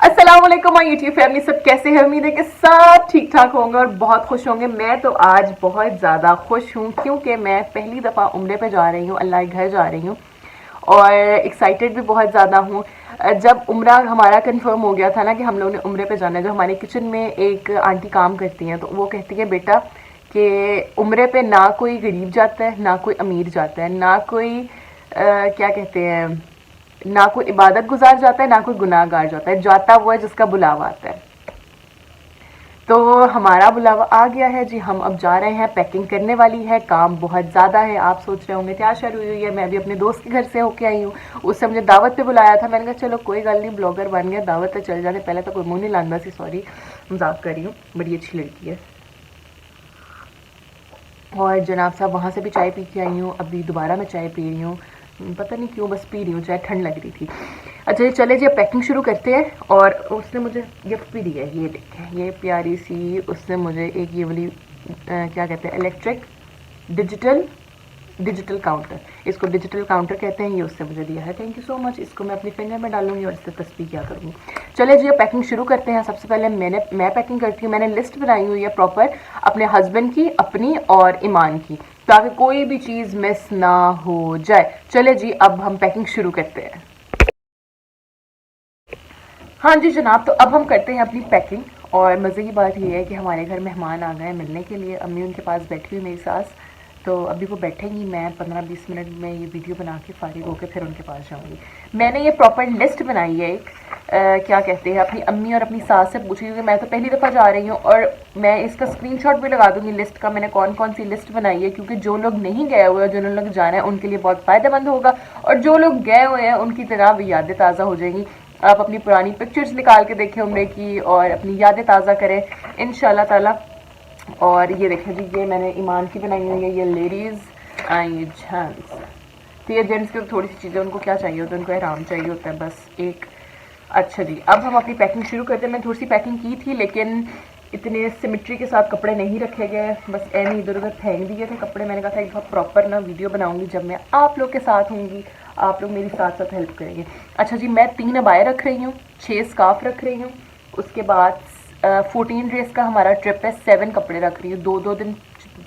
अस्सलाम वालेकुम my YouTube family, सब कैसे हैं? उम्मीद है कि सब ठीक ठाक होंगे और बहुत खुश होंगे। मैं तो आज बहुत ज़्यादा खुश हूँ क्योंकि मैं पहली दफ़ा उम्रे पे जा रही हूँ, अल्लाह के घर जा रही हूँ और एक्साइटेड भी बहुत ज़्यादा हूँ। जब उम्रा हमारा कंफर्म हो गया था ना कि हम लोगों ने उम्रे पे जाना है, जो हमारे किचन में एक आंटी काम करती हैं, तो वो कहती है बेटा कि उम्रे पे ना कोई गरीब जाता है ना कोई अमीर जाता है, ना कोई क्या कहते हैं, ना कोई इबादत गुजार जाता है ना कोई गुनाहगार जाता है, जाता वो है जिसका बुलावा आता है। तो हमारा बुलावा आ गया है जी, हम अब जा रहे हैं, पैकिंग करने वाली है, काम बहुत ज़्यादा है। आप सोच रहे होंगे क्या शुरू हुई है, मैं अभी अपने दोस्त के घर से होके आई हूँ। उससे मुझे दावत पे बुलाया था, मैंने कहा चलो कोई गल नहीं, ब्लॉगर बन गया, दावत पे चल जाने। पहले तो कोई मुँह नहीं लांदा सी, सॉरी मजाक कर रही हूँ, बड़ी अच्छी लड़की है। और जनाब साहब वहाँ से भी चाय पी के आई हूँ, अभी दोबारा मैं चाय पी रही हूँ, पता नहीं क्यों, बस पी रही हूँ चाय, ठंड लग रही थी। अच्छा जी, चले जी अब पैकिंग शुरू करते हैं। और उसने मुझे गिफ्ट भी दिया है, ये देखें, ये प्यारी सी उसने मुझे एक ये वाली क्या कहते हैं, इलेक्ट्रिक डिजिटल डिजिटल काउंटर, इसको डिजिटल काउंटर कहते हैं, ये उससे मुझे दिया है, थैंक यू सो मच। इसको मैं अपनी फिंगर में डालूंगी और इससे तस्वीर क्या करूँगी। चले जी अब पैकिंग शुरू करते हैं। सबसे पहले मैं पैकिंग करती हूँ। मैंने लिस्ट बनाई हुई है प्रॉपर अपने हस्बैंड की, अपनी और ईमान की, ताकि कोई भी चीज़ मिस ना हो जाए। चले जी अब हम पैकिंग शुरू करते हैं। हाँ जी जनाब, तो अब हम करते हैं अपनी पैकिंग। और मज़े की बात यह है कि हमारे घर मेहमान आ गए हैं मिलने के लिए। अम्मी उनके पास बैठी हुई, मेरी सास, तो अभी वो बैठेंगी, मैं 15-20 मिनट में ये वीडियो बना के फारिग होकर फिर उनके पास जाऊंगी। मैंने ये प्रॉपर लिस्ट बनाई है एक, क्या कहते हैं, अपनी अम्मी और अपनी सास से पूछी, क्योंकि मैं तो पहली दफ़ा जा रही हूँ। और मैं इसका स्क्रीनशॉट भी लगा दूंगी लिस्ट का, मैंने कौन कौन सी लिस्ट बनाई है, क्योंकि जो लोग नहीं गए हुए, जो लोग जाना है, उनके लिए बहुत फ़ायदेमंद होगा। और जो लोग गए हुए हैं उनकी तरह भी यादें ताज़ा हो जाएंगी। आप अपनी पुरानी पिक्चर्स निकाल के देखें उम्रे की और अपनी यादें ताज़ा करें इंशाल्लाह ताला। और ये देखें जी, ये मैंने ईमान की बनाई हुई है, ये लेडीज़ ये जेंट्स। तो ये जेंट्स की थोड़ी सी चीज़ें, उनको क्या चाहिए होता है, उनको आराम चाहिए होता है बस एक। अच्छा जी, अब हम अपनी पैकिंग शुरू करते हैं। मैं थोड़ी सी पैकिंग की थी लेकिन इतने सिमेट्री के साथ कपड़े नहीं रखे गए, बस ऐसे इधर उधर फेंक दिए थे कपड़े। मैंने कहा था एक बहुत प्रॉपर ना वीडियो बनाऊंगी जब मैं आप लोग के साथ होंगी, आप लोग मेरी साथ साथ हेल्प करेंगे। अच्छा जी, मैं 3 अबाए रख रही हूँ, 6 स्कार्फ रख रही हूँ, उसके बाद 14 डेज़ का हमारा ट्रिप है, 7 कपड़े रख रही हूँ, 2-2 दिन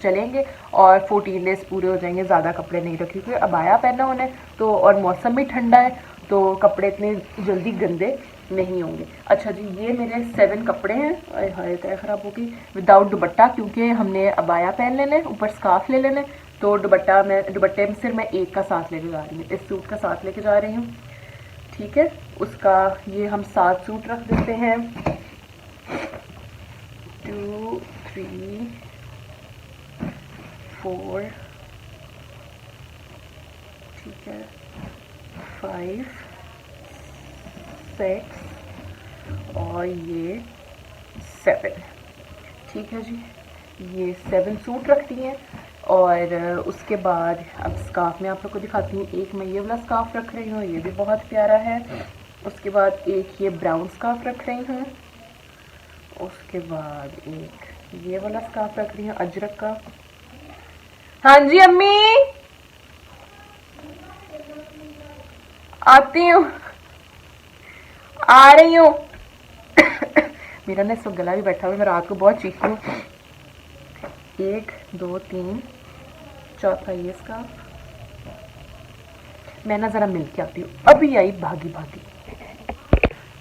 चलेंगे और 14 डेज़ पूरे हो जाएंगे। ज़्यादा कपड़े नहीं रखी क्योंकि अबाया पहना होना है, तो और मौसम भी ठंडा है, तो कपड़े इतने जल्दी गंदे नहीं होंगे। अच्छा जी, ये मेरे 7 कपड़े हैं। अरे हाय तय ख़राब होगी, विदाउट दुपट्टा, क्योंकि हमने अबाया पहन लेने, ऊपर स्कार्फ ले लेने, तो दुपट्टे में सिर्फ मैं एक का साथ लेके जा रही हूँ, इस सूट का साथ लेके जा रही हूँ, ठीक है। उसका ये हम 7 सूट रख देते हैं, 2 3 4, ठीक है, 5 6 और ये 7, ठीक है जी। ये 7 सूट रख दिए। और उसके बाद अब स्कार्फ में आप लोग को दिखाती हूँ। एक मैं ये वाला स्कार्फ रख रही हूँ, ये भी बहुत प्यारा है। उसके बाद एक ये ब्राउन स्कार्फ रख रही हूँ। उसके बाद एक ये वाला स्कार्फ रख रही हूँ अजरक का। हाँ जी अम्मी, आती हूँ, आ रही हूँ। मेरा ना इस वक्त गला भी बैठा हुआ है, मैं रात को बहुत चीखती हूँ। 1 2 3, चौथा ये स्कार्फ। मैं ना ज़रा मिल के आती हूँ, अभी आई भागी भागी।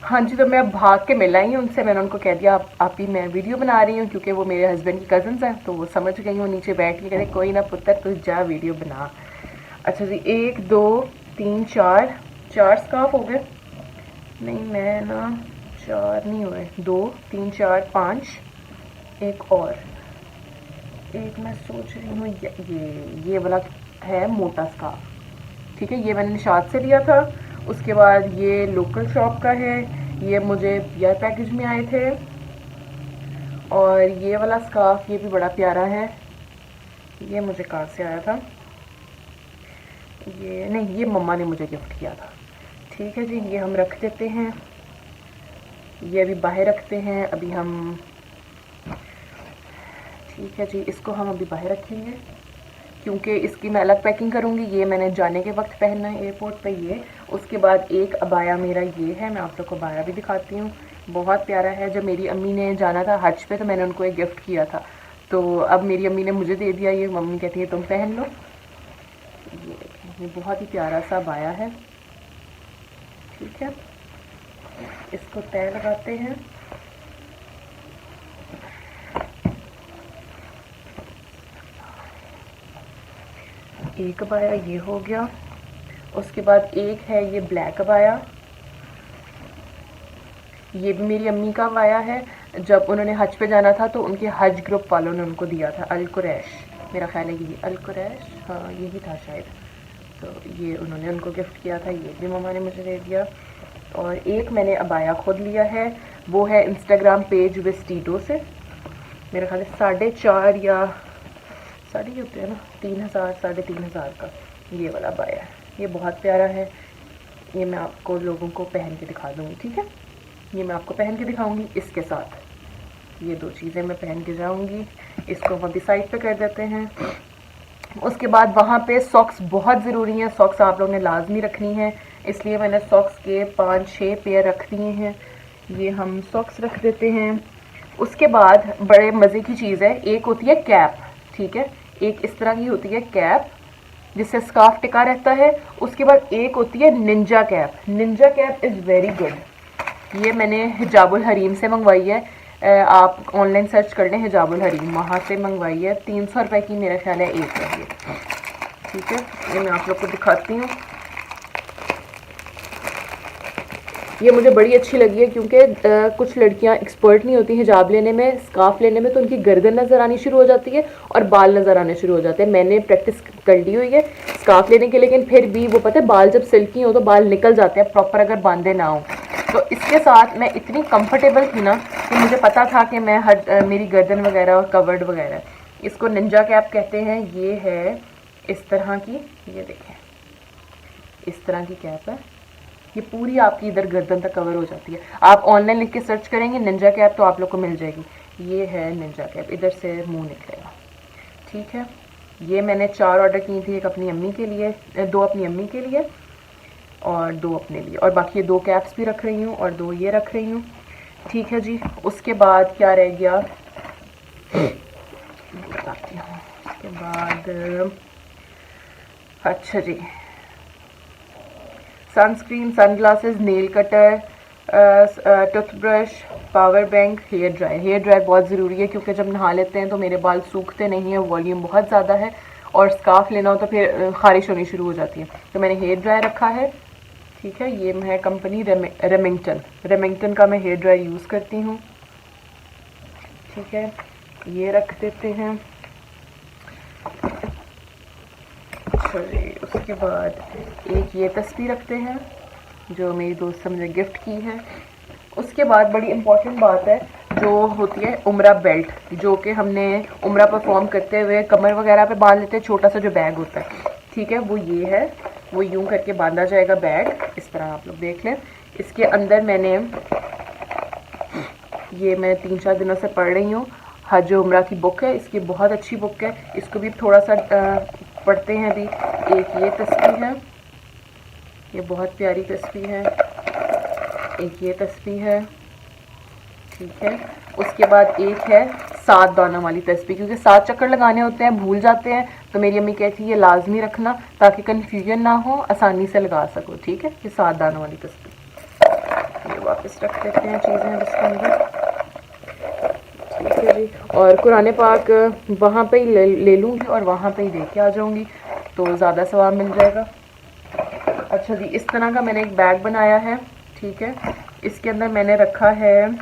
हाँ जी, तो मैं अब भाग के मिल आई हूँ उनसे। मैंने उनको कह दिया आप ही मैं वीडियो बना रही हूँ, क्योंकि वो मेरे हस्बैंड की कज़न्स हैं, तो वो समझ गई हूँ। नीचे बैठ के कहते कोई ना पुत्र तू जा वीडियो बना। अच्छा जी, 1 2 3 4, 4 स्कार्फ हो गए। नहीं मैं ना 4 नहीं हुए, 2 3 4 5, एक और एक मैं सोच रही हूँ, ये वाला है मोटा स्कार्फ, ठीक है, ये मैंने निशात से लिया था। उसके बाद ये लोकल शॉप का है, ये मुझे पीआर पैकेज में आए थे। और ये वाला स्कार्फ ये भी बड़ा प्यारा है, ये मुझे कहाँ से आया था, ये नहीं, ये मम्मा ने मुझे गिफ्ट किया था। ठीक है जी, ये हम रख देते हैं, ये अभी बाहर रखते हैं अभी हम, ठीक है जी, इसको हम अभी बाहर रखेंगे। क्योंकि इसकी मैं अलग पैकिंग करूँगी। ये मैंने जाने के वक्त पहनना है एयरपोर्ट पे ये। उसके बाद एक अबाया मेरा ये है, मैं आप लोग को अबाया भी दिखाती हूँ, बहुत प्यारा है। जब मेरी अम्मी ने जाना था हज पे तो मैंने उनको एक गिफ्ट किया था, तो अब मेरी अम्मी ने मुझे दे दिया ये। मम्मी कहती है तुम पहन लो। ये देखें, ये बहुत ही प्यारा सा अबाया है। ठीक है, इसको तय लगाते हैं। एक अबाया ये हो गया। उसके बाद एक है ये ब्लैक अबाया, ये भी मेरी अम्मी का अबाया है। जब उन्होंने हज पे जाना था तो उनके हज ग्रुप वालों ने उनको दिया था, अल कुरैश, मेरा ख्याल है ये अल कुरैश, हाँ यही था शायद। तो ये उन्होंने उनको गिफ्ट किया था, ये भी मम्मा ने मुझे दे दिया। और एक मैंने अबाया खुद लिया है, वो है इंस्टाग्राम पेज विस्टीटो से, मेरा ख्याल है 4.5 या साढ़े ही होते हैं ना, 3000 3,500 का ये वाला अबाया है। ये बहुत प्यारा है। ये मैं आपको लोगों को पहन के दिखा दूँगी। ठीक है, ये मैं आपको पहन के दिखाऊंगी इसके साथ। ये दो चीज़ें मैं पहन के जाऊंगी। इसको हम अभी साइड पे कर देते हैं। उसके बाद वहाँ पे सॉक्स बहुत ज़रूरी हैं, सॉक्स आप लोगों ने लाजमी रखनी है, इसलिए मैंने सॉक्स के 5-6 पेयर रख दिए हैं। ये हम सॉक्स रख देते हैं। उसके बाद बड़े मज़े की चीज़ है, एक होती है कैप। ठीक है, एक इस तरह की होती है कैप जिससे स्कार्फ टिका रहता है। उसके बाद एक होती है Ninja cap. Ninja cap is very good. ये मैंने हिजाबुल हरीम से मंगवाई है, आप ऑनलाइन सर्च कर लें हिजाबुल हरीम, वहाँ से मंगवाई है। 300 रुपये की मेरा ख्याल है एक है ये। ठीक है, ये मैं आप लोग को दिखाती हूँ। ये मुझे बड़ी अच्छी लगी है क्योंकि कुछ लड़कियां एक्सपर्ट नहीं होती हिजाब लेने में, स्कार्फ लेने में, तो उनकी गर्दन नज़र आनी शुरू हो जाती है और बाल नज़र आने शुरू हो जाते हैं। मैंने प्रैक्टिस कर ली हुई है स्कार्फ लेने की, लेकिन फिर भी वो पता है बाल जब सिल्की हो तो बाल निकल जाते हैं प्रॉपर अगर बांधे ना हो। तो इसके साथ मैं इतनी कंफर्टेबल थी ना कि मुझे पता था कि मैं मेरी गर्दन वगैरह और कवर्ड वगैरह। इसको निंजा कैप कहते हैं। ये है इस तरह की, ये देखें इस तरह की कैप है। ये पूरी आपकी इधर गर्दन तक कवर हो जाती है। आप ऑनलाइन लिख के सर्च करेंगे निंजा कैप तो आप लोग को मिल जाएगी। ये है निंजा कैप, इधर से मुंह निकलेगा। ठीक है, ये मैंने 4 ऑर्डर की थी, एक अपनी अम्मी के लिए, 2 अपनी अम्मी के लिए और 2 अपने लिए, और बाकी 2 कैप्स भी रख रही हूँ और 2 ये रख रही हूँ। ठीक है जी, उसके बाद क्या रह गया बताती हूँ। उसके बाद अच्छा जी, sunscreen, sunglasses, nail cutter, toothbrush, power bank, hair dryer. Hair dryer बहुत ज़रूरी है क्योंकि जब नहा लेते हैं तो मेरे बाल सूखते नहीं हैं, वॉल्यूम बहुत ज़्यादा है, और स्कार्फ लेना हो तो फिर ख़ारिश होनी शुरू हो जाती है। तो मैंने हेयर ड्रायर रखा है। ठीक है, ये है कंपनी रेमिंगटन का मैं हेयर ड्रायर यूज़ करती हूँ। ठीक है, ये रख देते हैं। उसके बाद एक ये तस्वीर रखते हैं जो मेरी दोस्त ने मुझे गिफ्ट की है। उसके बाद बड़ी इम्पॉर्टेंट बात है जो होती है उम्रा बेल्ट, जो कि हमने उम्रा परफॉर्म करते हुए कमर वगैरह पे बांध लेते हैं, छोटा सा जो बैग होता है। ठीक है, वो ये है, वो यूं करके बांधा जाएगा बैग, इस तरह आप लोग देख लें। इसके अंदर मैंने ये मैं 3-4 दिनों से पढ़ रही हूँ, हज उम्रा की बुक है, इसकी बहुत अच्छी बुक है, इसको भी थोड़ा सा पढ़ते हैं अभी। एक ये तस्वीर है, ये बहुत प्यारी तस्वीर है। एक ये तस्वीर है। ठीक है, उसके बाद एक है 7 दानों वाली तस्वीर, क्योंकि 7 चक्कर लगाने होते हैं, भूल जाते हैं, तो मेरी अम्मी कहती है ये लाजमी रखना ताकि कन्फ्यूजन ना हो, आसानी से लगा सको। ठीक है, ये 7 दानों वाली तस्वीर। ये वापस रख देते हैं चीज़ें इसके अंदर। ठीक है जी, और कुरान पाक वहाँ पे ही ले लूँगी और वहाँ पे ही दे के आ जाऊँगी तो ज़्यादा सवाब मिल जाएगा। अच्छा जी, इस तरह का मैंने एक बैग बनाया है। ठीक है, इसके अंदर मैंने रखा है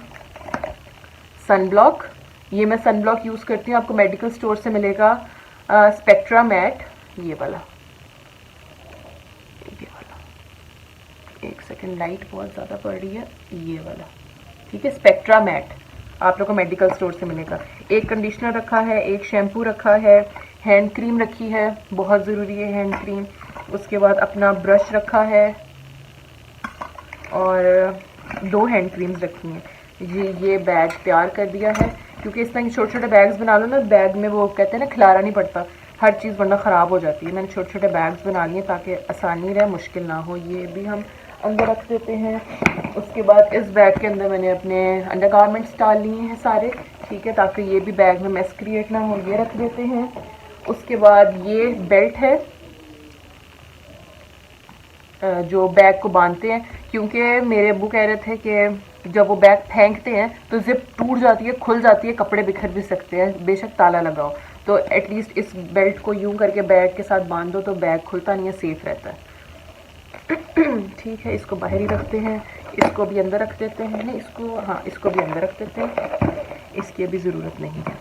सन ब्लॉक। ये मैं सन ब्लॉक यूज़ करती हूँ, आपको मेडिकल स्टोर से मिलेगा, स्पेक्ट्रा मैट, ये वाला। एक सेकंड, लाइट बहुत ज़्यादा पड़ रही है, ये वाला। ठीक है, स्पेक्ट्रा मैट आप लोग को मेडिकल स्टोर से मिलेगा। एक कंडीशनर रखा है, एक शैम्पू रखा है, हैंड क्रीम रखी है, बहुत ज़रूरी है हैंड क्रीम। उसके बाद अपना ब्रश रखा है और 2 हैंड क्रीम्स रखी हैं। ये बैग तैयार कर दिया है क्योंकि इस तरह के छोटे छोटे बैग्स बना लो ना, बैग में वो कहते हैं ना खिलारा नहीं पड़ता, हर चीज़ वरना ख़राब हो जाती है। मैंने छोटे छोटे बैग्स बना लिए ताकि आसानी रहे, मुश्किल ना हो। ये भी हम अंदर रख देते हैं। उसके बाद इस बैग के अंदर मैंने अपने अंडरगारमेंट्स डाल लिए हैं सारे, ठीक है, ताकि ये भी बैग में मेस क्रिएट ना हो। ये रख देते हैं। उसके बाद ये बेल्ट है जो बैग को बांधते हैं, क्योंकि मेरे अब्बू कह रहे थे कि जब वो बैग फेंकते हैं तो जिप टूट जाती है, खुल जाती है, कपड़े बिखर भी सकते हैं, बेशक ताला लगाओ। तो एटलीस्ट इस बेल्ट को यूं करके बैग के साथ बांध दो तो बैग खुलता नहीं है, सेफ रहता है। ठीक है, इसको बाहर ही रखते हैं। इसको भी अंदर रख देते हैं। नहीं, इसको, हाँ, इसको भी अंदर रख देते हैं, इसकी अभी ज़रूरत नहीं है।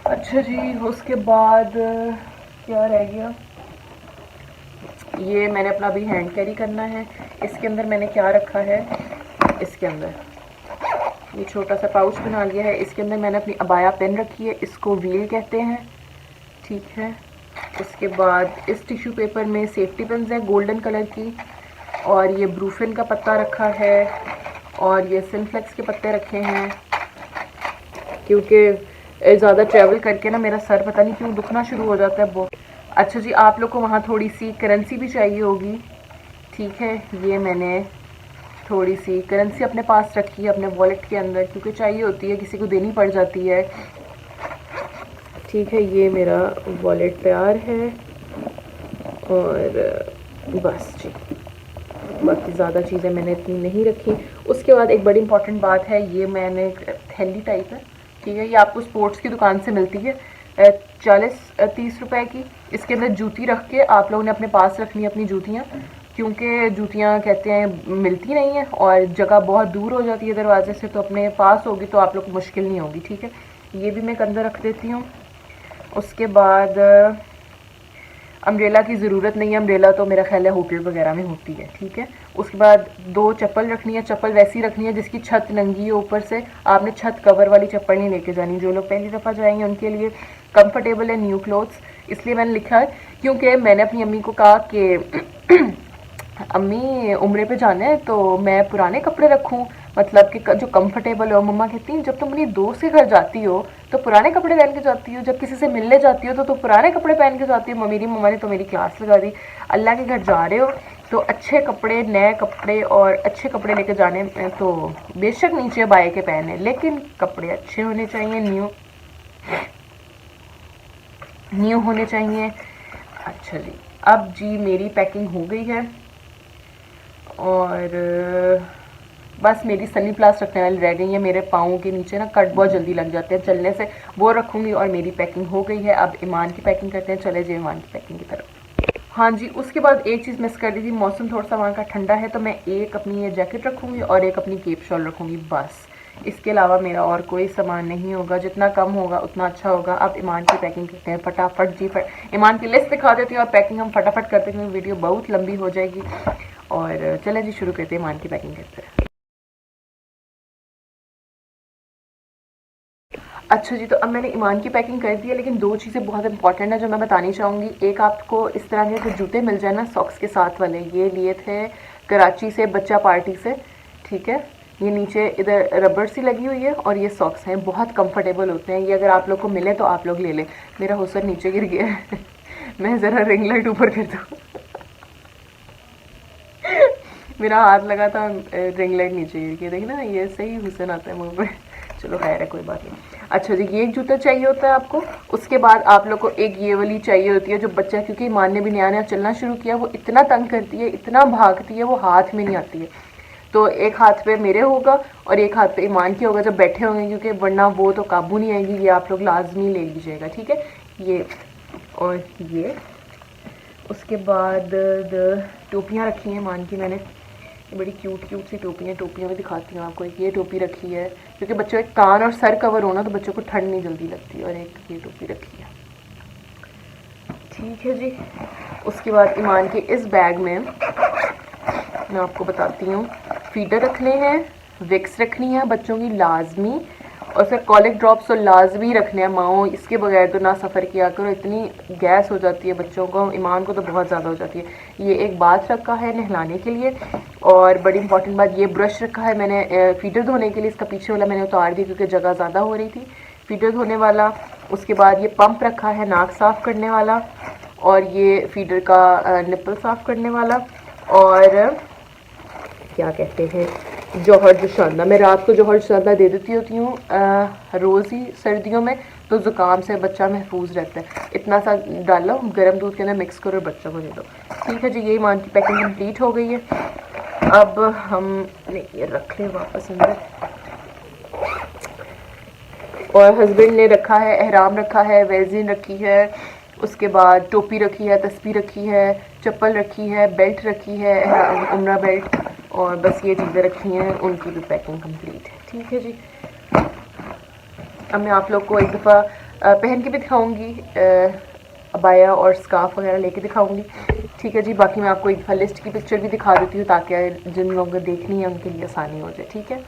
अच्छा जी, उसके बाद क्या रह गया, ये मैंने अपना अभी हैंड कैरी करना है। इसके अंदर मैंने क्या रखा है, इसके अंदर ये छोटा सा पाउच बना लिया है। इसके अंदर मैंने अपनी अबाया पेन रखी है, इसको व्हील कहते हैं, ठीक है। उसके बाद इस टिश्यू पेपर में सेफ्टी पिन्स हैं गोल्डन कलर की, और ये ब्रूफिन का पत्ता रखा है, और ये सिनफ्लेक्स के पत्ते रखे हैं, क्योंकि ज़्यादा ट्रैवल करके ना मेरा सर पता नहीं क्यों दुखना शुरू हो जाता है बहुत। अच्छा जी, आप लोग को वहाँ थोड़ी सी करेंसी भी चाहिए होगी, ठीक है। ये मैंने थोड़ी सी करेंसी अपने पास रखी है अपने वॉलेट के अंदर, क्योंकि चाहिए होती है, किसी को देनी पड़ जाती है, ठीक है। ये मेरा वॉलेट तैयार है, और बस जी, बाकी ज़्यादा चीज़ें मैंने इतनी नहीं रखी। उसके बाद एक बड़ी इंपॉर्टेंट बात है, ये मैंने थैली टाइप है, ठीक है, ये आपको स्पोर्ट्स की दुकान से मिलती है 40-30 रुपए की। इसके अंदर जूती रख के आप लोगों ने अपने पास रखनी है अपनी जूतियाँ, क्योंकि जूतियाँ कहते हैं मिलती नहीं है और जगह बहुत दूर हो जाती है दरवाजे से, तो अपने पास होगी तो आप लोग को मुश्किल नहीं होगी, ठीक है। ये भी मैं अंदर रख देती हूँ। उसके बाद अम्ब्रेला की ज़रूरत नहीं है, अम्ब्रेला तो मेरा ख्याल है होटल वगैरह में होती है, ठीक है। उसके बाद 2 चप्पल रखनी है, चप्पल वैसी रखनी है जिसकी छत नंगी है ऊपर से। आपने छत कवर वाली चप्पल नहीं लेके जानी। जो लोग पहली दफ़ा जाएंगे उनके लिए कंफर्टेबल है न्यू क्लोथ्स, इसलिए मैंने लिखा है, क्योंकि मैंने अपनी अम्मी को कहा कि अम्मी उम्रे पे जाना है तो मैं पुराने कपड़े रखूं, मतलब कि जो कंफर्टेबल हो। मम्मा कहती हैं जब तुम अपनी दोस्त के घर जाती हो तो पुराने कपड़े पहन के जाती हो, जब किसी से मिलने जाती हो तो पुराने कपड़े पहन के जाती हो। मेरी मम्मा ने तो मेरी क्लास लगा दी। अल्लाह के घर जा रहे हो तो अच्छे कपड़े, नए कपड़े और अच्छे कपड़े लेके जाने, तो बेशक नीचे बाय के पहने, लेकिन कपड़े अच्छे होने चाहिए, न्यू होने चाहिए। अच्छा जी, अब जी मेरी पैकिंग हो गई है, और बस मेरी सनी प्लास रखने वाली रह गई है। मेरे पाँव के नीचे ना कट बहुत जल्दी लग जाते हैं चलने से, वो रखूँगी, और मेरी पैकिंग हो गई है। अब ईमान की पैकिंग करते हैं, चले जाए ईमान की पैकिंग की तरफ। हाँ जी, उसके बाद एक चीज़ मिस कर दी थी, मौसम थोड़ा सा वहाँ का ठंडा है तो मैं एक अपनी ये जैकेट रखूँगी और एक अपनी केप शॉल रखूँगी, बस। इसके अलावा मेरा और कोई सामान नहीं होगा, जितना कम होगा उतना अच्छा होगा। अब ईमान की पैकिंग करते हैं फटाफट जी। ईमान की लिस्ट दिखा देती हूँ और पैकिंग हम फटाफट करते हैं, वीडियो बहुत लंबी हो जाएगी। और चले जी शुरू करते हैं, ईमान की पैकिंग करते हैं। अच्छा जी, तो अब मैंने ईमान की पैकिंग कर दी है, लेकिन 2 चीज़ें बहुत इंपॉर्टेंट है जो मैं बतानी चाहूँगी। एक, आपको इस तरह के जो जूते मिल जाए ना सॉक्स के साथ वाले, ये लिए थे कराची से बच्चा पार्टी से, ठीक है। ये नीचे इधर रबड़ सी लगी हुई है और ये सॉक्स हैं, बहुत कंफर्टेबल होते हैं। ये अगर आप लोग को मिले तो आप लोग ले लें। मेरा हुसर नीचे गिर गया है मैं ज़रा रिंग लाइट ऊपर कर दूँ मेरा हाथ लगा था, रिंग लाइट नीचे गिर गई, देखना ये सही हुसन आता है मुँह पे। चलो खैर है, कोई बात नहीं। अच्छा जी, ये एक जूता चाहिए होता है आपको। उसके बाद आप लोग को एक ये वाली चाहिए होती है जो बच्चा, क्योंकि ईमान ने भी नया नया चलना शुरू किया, वो इतना तंग करती है, इतना भागती है, वो हाथ में नहीं आती है। तो एक हाथ पे मेरे होगा और एक हाथ पे ईमान की होगा जब बैठे होंगे, क्योंकि वरना वो तो काबू नहीं आएगी। ये आप लोग लाजमी ले लीजिएगा, ठीक है। ये और ये, उसके बाद टोपियाँ रखी हैं ईमान की मैंने, बड़ी क्यूट क्यूट सी टोपियाँ भी दिखाती हूँ आपको। एक ये टोपी रखी है, क्योंकि बच्चों के कान और सर कवर होना तो बच्चों को ठंड नहीं जल्दी लगती, और एक ये टोपी रखी है, ठीक है जी। उसके बाद ईमान के इस बैग में मैं आपको बताती हूँ, फीडर रखने हैं, विक्स रखनी है बच्चों की लाजमी, और फिर कॉलिक ड्रॉप्स तो लाजमी रखने हैं माओ, इसके बगैर तो ना सफ़र किया करो, इतनी गैस हो जाती है बच्चों को, ईमान को तो बहुत ज़्यादा हो जाती है। ये एक बाथ रखा है नहलाने के लिए, और बड़ी इंपॉर्टेंट बात, ये ब्रश रखा है मैंने फीडर धोने के लिए। इसका पीछे वाला मैंने उतार दिया क्योंकि जगह ज़्यादा हो रही थी। फीडर धोने वाला उसके बाद ये पंप रखा है नाक साफ़ करने वाला, और ये फीडर का निप्पल साफ़ करने वाला, और क्या कहते हैं जौहर जुशाना। मैं रात को जौहर जुशाना दे देती होती हूँ रोज़ ही सर्दियों में, तो ज़ुकाम से बच्चा महफूज रहता है। इतना सा डालो गर्म दूध के अंदर, मिक्स करो और बच्चों को दे दो। ठीक है जी, यही मान की पैकिंग कंप्लीट हो गई है। अब हम ये रख लें वापस अंदर। और हस्बैंड ने रखा है एहराम रखा है, वेज़िन रखी है, उसके बाद टोपी रखी है, तस्बीह रखी है, चप्पल रखी है, बेल्ट रखी है, उम्रा बेल्ट, और बस ये चीज़ें रखी हैं। उनकी भी पैकिंग कंप्लीट है। ठीक है जी, अब मैं आप लोग को एक दफ़ा पहन के भी दिखाऊंगी, अबाया और स्कार्फ वगैरह लेके दिखाऊंगी। ठीक है जी, बाकी मैं आपको एक दफ़ा लिस्ट की पिक्चर भी दिखा देती हूँ ताकि जिन लोगों को देखनी है उनके लिए आसानी हो जाए। ठीक है,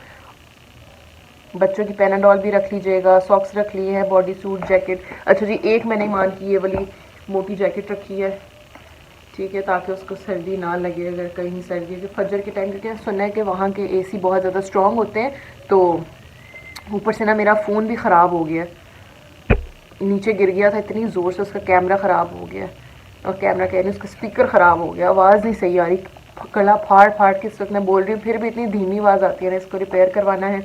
बच्चों की पैनाडॉल भी रख लीजिएगा, सॉक्स रख लिए हैं, बॉडी सूट, जैकेट। अच्छा जी, एक मैंने मान की ये वाली मोटी जैकेट रखी है। ठीक है, ताकि उसको सर्दी ना लगे अगर कहीं सर्दी के फजर के टाइम, क्योंकि सुना है कि वहाँ के एसी बहुत ज़्यादा स्ट्रॉन्ग होते हैं। तो ऊपर से ना मेरा फ़ोन भी ख़राब हो गया, नीचे गिर गया था इतनी ज़ोर से, उसका कैमरा ख़राब हो गया, और कैमरा कह रही उसका स्पीकर ख़राब हो गया, आवाज़ नहीं सही आ रही, गला फाड़ फाड़ के इस वक्त मैं बोल रही हूँ, फिर भी इतनी धीमी आवाज़ आती है ना, इसको रिपेयर करवाना है।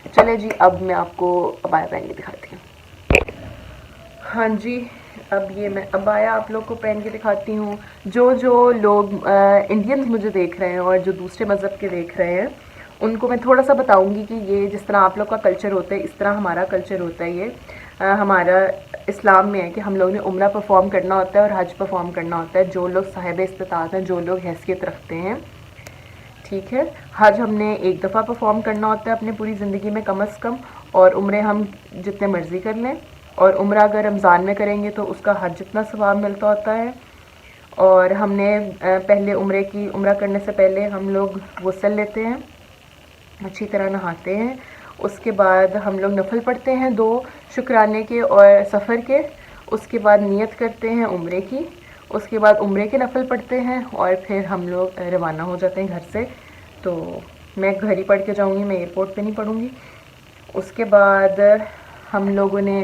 चले जी, अब मैं आपको अबाया पहन के दिखाती हूँ। हाँ जी, अब ये मैं अबाया आप लोग को पहन के दिखाती हूँ। जो लोग इंडियंस मुझे देख रहे हैं और जो दूसरे मज़हब के देख रहे हैं, उनको मैं थोड़ा सा बताऊंगी कि ये जिस तरह आप लोग का कल्चर होता है, इस तरह हमारा कल्चर होता है। ये हमारा इस्लाम में है कि हम लोग ने उम्रा परफॉर्म करना होता है और हज परफॉर्म करना होता है, जो लोग साहिब इस्तिताअत हैं, जो लोग हैसियत रखते हैं। ठीक है, हज हमने एक दफ़ा परफॉर्म करना होता है अपने पूरी ज़िंदगी में कम अज़ कम, और उम्रे हम जितने मर्ज़ी कर लें, और उम्रा अगर रमज़ान में करेंगे तो उसका हज जितना सवाब मिलता होता है। और हमने पहले उम्रा करने से पहले हम लोग गुस्ल लेते हैं, अच्छी तरह नहाते हैं। उसके बाद हम लोग नफल पढ़ते हैं 2 शुक्राने के और सफ़र के। उसके बाद नियत करते हैं उम्रे की। उसके बाद उम्रे के नफल पढ़ते हैं और फिर हम लोग रवाना हो जाते हैं घर से। तो मैं घर ही पढ़ के जाऊँगी, मैं एयरपोर्ट पे नहीं पढ़ूँगी। उसके बाद हम लोगों ने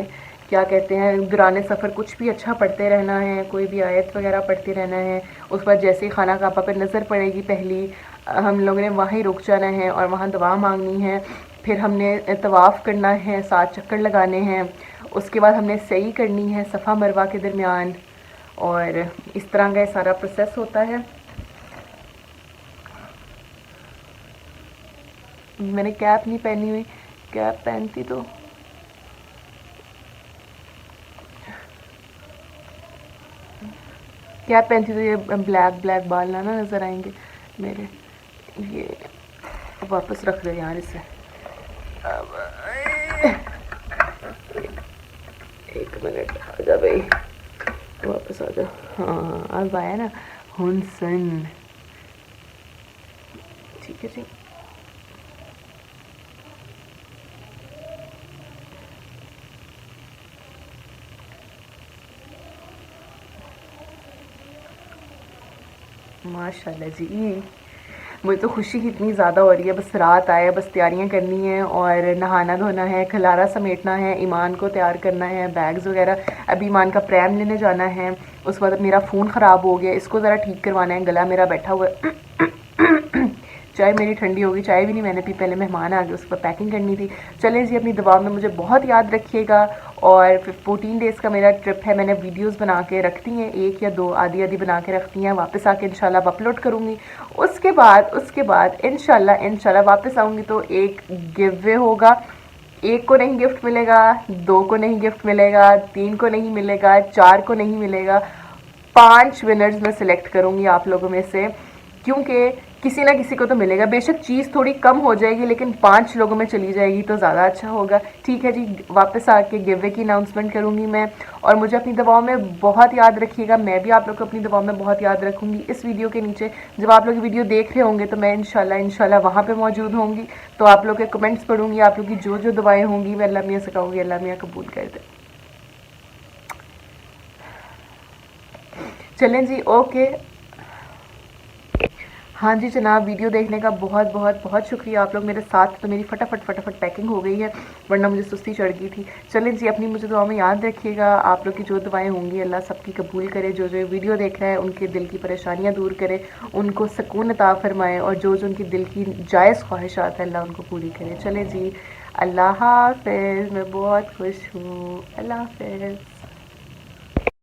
क्या कहते हैं दुराने सफ़र कुछ भी अच्छा पढ़ते रहना है, कोई भी आयत वगैरह पढ़ते रहना है। उस पर जैसे ही खाना काबा पर नज़र पड़ेगी पहली, हम लोगों ने वहीं रुक जाना है और वहाँ दुआ मांगनी है। फिर हमने तवाफ़ करना है, 7 चक्कर लगाने हैं। उसके बाद हमने सही करनी है सफ़ा मरवा के दरमियान, और इस तरह का सारा प्रोसेस होता है। मैंने कैप नहीं पहनी हुई, कैप पहनती तो कैप पहनती तो ये ब्लैक ब्लैक बाल ना नज़र आएंगे मेरे। ये वापस रख दो यार इसे। अब एक मिनट, आ जा भाई, वापस आ जा। हाँ अब आया ना हुनसन। ठीक है जी, माशाल्लाह जी। मुझे तो खुशी इतनी ज़्यादा हो रही है, बस रात आए, बस तैयारियां करनी है और नहाना धोना है, खलारा समेटना है, ईमान को तैयार करना है, बैग्स वगैरह। अभी ईमान का प्रैम लेने जाना है। उस बाद मेरा फ़ोन ख़राब हो गया, इसको ज़रा ठीक करवाना है, गला मेरा बैठा हुआ है। चाय मेरी ठंडी होगी, चाय भी नहीं मैंने पी, पहले मेहमान आ गए, उस पर पैकिंग करनी थी। चलें जी, अपनी दुआ में मुझे बहुत याद रखिएगा। और 14 डेज़ का मेरा ट्रिप है, मैंने वीडियोस बना के रखती हैं, 1 या 2 आधी आधी बना के रखती हैं। वापस आके इंशाल्लाह अपलोड करूँगी। उसके बाद इंशाल्लाह वापस आऊँगी तो एक गिव वे होगा। 1 को नहीं गिफ्ट मिलेगा, 2 को नहीं गिफ्ट मिलेगा, 3 को नहीं मिलेगा, 4 को नहीं मिलेगा, 5 विनर्स मैं सिलेक्ट करूँगी आप लोगों में से, क्योंकि किसी ना किसी को तो मिलेगा। बेशक चीज़ थोड़ी कम हो जाएगी, लेकिन 5 लोगों में चली जाएगी तो ज़्यादा अच्छा होगा। ठीक है जी, वापस आके गिवे की अनाउंसमेंट करूँगी मैं। और मुझे अपनी दवाओं में बहुत याद रखिएगा, मैं भी आप लोग को अपनी दवाओं में बहुत याद रखूँगी। इस वीडियो के नीचे जब आप लोग वीडियो देख रहे होंगे तो मैं इंशाल्लाह वहाँ पर मौजूद होंगी। तो आप लोग के कमेंट्स पढ़ूँगी, आप लोग की जो दवाएँ होंगी मैं अल्लाह मियाँ से कहूँगी अल्लाह मियाँ कबूल कर दे। चलें जी, ओके। हाँ जी जनाब, वीडियो देखने का बहुत बहुत बहुत शुक्रिया आप लोग मेरे साथ। तो मेरी फटाफट फटाफट पैकिंग हो गई है, वरना मुझे सुस्ती चढ़ गई थी। चलें जी, अपनी मुझे दुआ में याद रखिएगा। आप लोग की जो दुआएं होंगी अल्लाह सबकी कबूल करे। जो जो वीडियो देख रहे हैं उनके दिल की परेशानियाँ दूर करे, उनको सुकून अता फरमाए, और जो जो उनकी दिल की जायज़ ख्वाहिशात है अल्लाह उनको पूरी करे। चले जी, अल्लाह हाफ़िज़। मैं बहुत खुश हूँ। अल्लाह हाफ़िज़।